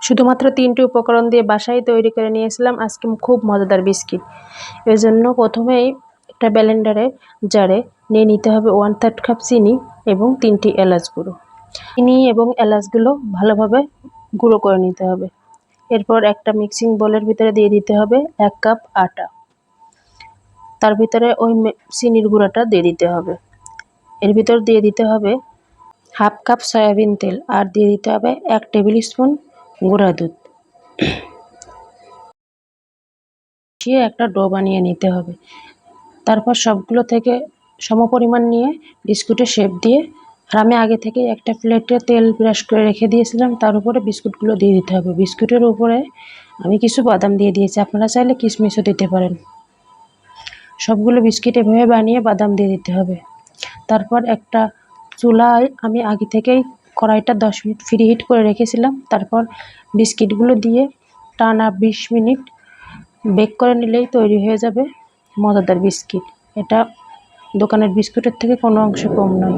শুধুমাত্র 3টি উপকরণ দিয়ে বাসায় তৈরি করে নিয়েছিলাম আজকে খুব মজাদার বিস্কিট। এর জন্য প্রথমেই একটা ব্লেন্ডারে জারে নিয়ে নিতে হবে 1/3 কাপ চিনি এবং 3টি এলাচ গুঁড়ো। চিনি এবং এলাচগুলো ভালোভাবে গুঁড়ো করে নিতে হবে। এরপর একটা মিক্সিং বোলের ভিতরে দিয়ে দিতে হবে 1 কাপ আটা। তার ভিতরে ওই চিনির গুঁড়াটা দিয়ে দিতে হবে। এর ভিতর দিয়ে দিতে হবে 1/2 কাপ সয়াবিন তেল আর দিয়ে দিতে হবে 1 টেবিল স্পুন গুঁড়া দুধ। মিশিয়ে একটা ডো বানিয়ে নিতে হবে। তারপর সবগুলো থেকে সমপরিমাণ নিয়ে বিস্কুটের শেপ দিয়ে, আর আমি আগে থেকে একটা প্লেটে তেল ব্রাশ করে রেখে দিয়েছিলাম, তার উপরে বিস্কুটগুলো দিয়ে দিতে হবে। বিস্কুটের উপরে আমি কিছু বাদাম দিয়ে দিয়েছি, আপনারা চাইলে কিশমিশও দিতে পারেন। সবগুলো বিস্কিট এভাবে বানিয়ে বাদাম দিয়ে দিতে হবে। তারপর একটা চুলায় আমি আগে থেকেই কড়াইটা 10 মিনিট ফ্রি হিট করে রেখেছিলাম। তারপর বিস্কিটগুলো দিয়ে টানা 20 মিনিট বেক করে নিলেই তৈরি হয়ে যাবে মজাদার বিস্কিট। এটা দোকানের বিস্কুটের থেকে কোনো অংশে কম নয়।